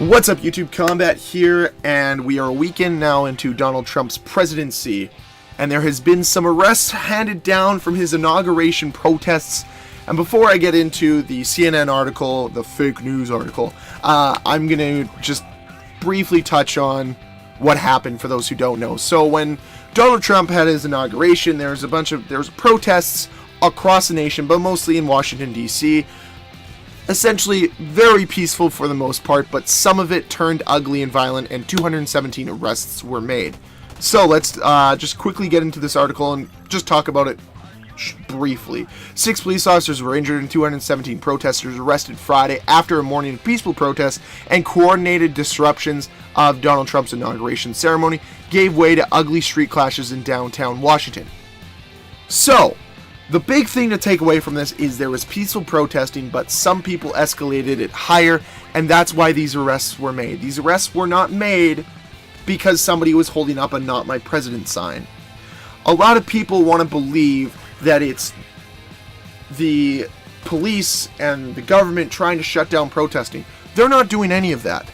What's up, YouTube? Combat here, and we are a weekend now into Donald Trump's presidency, and there has been some arrests handed down from his inauguration protests. And before I get into the CNN article, the fake news article, I'm going to just briefly touch on what happened for those who don't know. So when Donald Trump had his inauguration, there was protests across the nation, but mostly in Washington, D.C., essentially very peaceful for the most part, but some of it turned ugly and violent, and 217 arrests were made. So let's just quickly get into this article and just talk about it briefly. 6 police officers were injured and 217 protesters arrested Friday after a morning of peaceful protests and coordinated disruptions of Donald Trump's inauguration ceremony gave way to ugly street clashes in downtown Washington. So, the big thing to take away from this is there was peaceful protesting, but some people escalated it higher, and that's why these arrests were made. These arrests were not made because somebody was holding up a "Not My President" sign. A lot of people want to believe that it's the police and the government trying to shut down protesting. They're not doing any of that,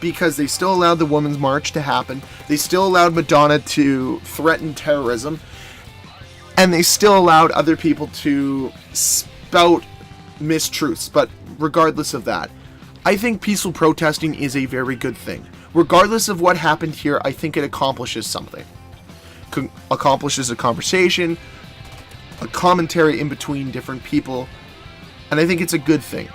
because they still allowed the Women's March to happen. They still allowed Madonna to threaten terrorism. And they still allowed other people to spout mistruths. But regardless of that, I think peaceful protesting is a very good thing. Regardless of what happened here, I think it accomplishes something. Accomplishes a conversation, a commentary in between different people, and I think it's a good thing.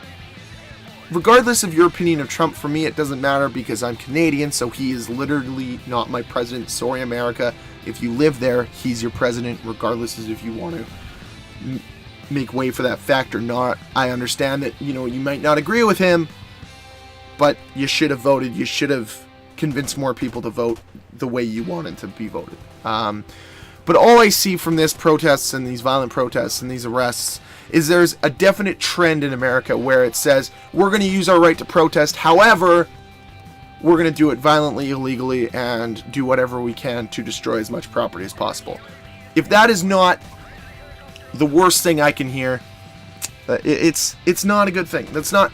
Regardless of your opinion of Trump, for me it doesn't matter because I'm Canadian, so he is literally not my president. Sorry, America. If you live there, he's your president, regardless of if you want to make way for that fact or not. I understand that, you might not agree with him, but you should have voted. You should have convinced more people to vote the way you wanted to be voted. But all I see from this protests and these violent protests and these arrests is there's a definite trend in America where it says, we're going to use our right to protest, however, we're going to do it violently, illegally, and do whatever we can to destroy as much property as possible. If that is not the worst thing I can hear, it's not a good thing. That's not,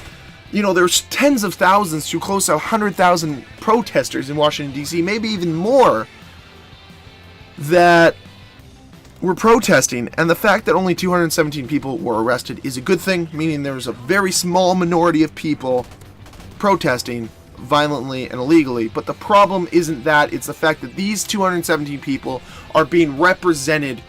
there's tens of thousands to close to 100,000 protesters in Washington, D.C., maybe even more, that were protesting, and the fact that only 217 people were arrested is a good thing, meaning there's a very small minority of people protesting violently and illegally. But the problem isn't that, it's the fact that these 217 people are being represented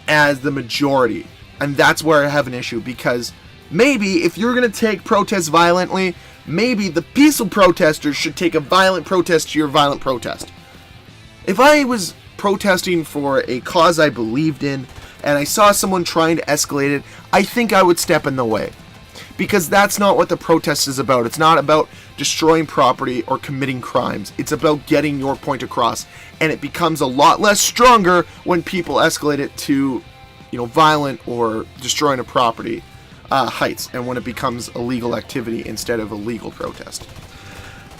as the majority, and that's where I have an issue, because maybe if you're going to take protests violently, maybe the peaceful protesters should take a violent protest to your violent protest. If I was protesting for a cause I believed in, and I saw someone trying to escalate it, I think I would step in the way. Because that's not what the protest is about. It's not about destroying property or committing crimes. It's about getting your point across. And it becomes a lot less stronger when people escalate it to, violent or destroying a property heights, and when it becomes illegal activity instead of a legal protest.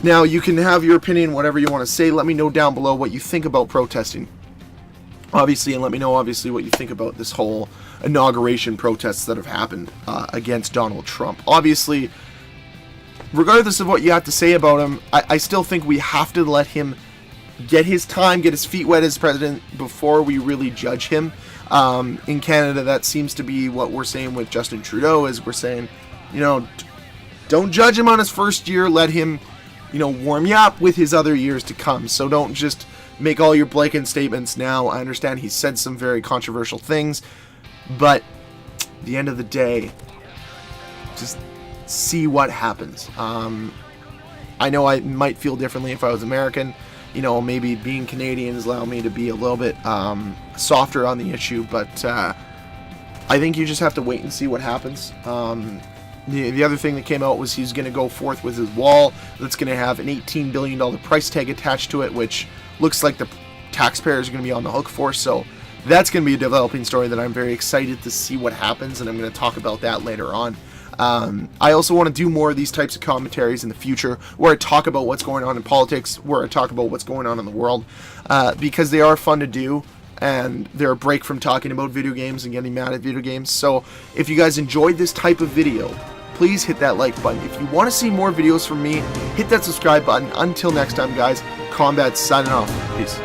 Now, you can have your opinion, whatever you want to say. Let me know down below what you think about protesting. Obviously, and let me know, what you think about this whole inauguration protests that have happened against Donald Trump. Obviously, regardless of what you have to say about him, I still think we have to let him get his time, get his feet wet as president before we really judge him. In Canada, that seems to be what we're saying with Justin Trudeau, is we're saying, don't judge him on his first year, let him, warm you up with his other years to come. So don't just make all your blanket statements now. I understand he said some very controversial things, but at the end of the day, just see what happens. I know I might feel differently if I was American. Maybe being Canadian has allowed me to be a little bit softer on the issue, but I think you just have to wait and see what happens. The other thing that came out was he's going to go forth with his wall that's going to have an $18 billion price tag attached to it, which looks like the taxpayers are going to be on the hook for. So that's going to be a developing story that I'm very excited to see what happens, and I'm going to talk about that later on. I also want to do more of these types of commentaries in the future, where I talk about what's going on in politics, where I talk about what's going on in the world, because they are fun to do, and they're a break from talking about video games and getting mad at video games. So if you guys enjoyed this type of video, please hit that like button. If you want to see more videos from me, hit that subscribe button. Until next time, guys, Combat signing off. Peace.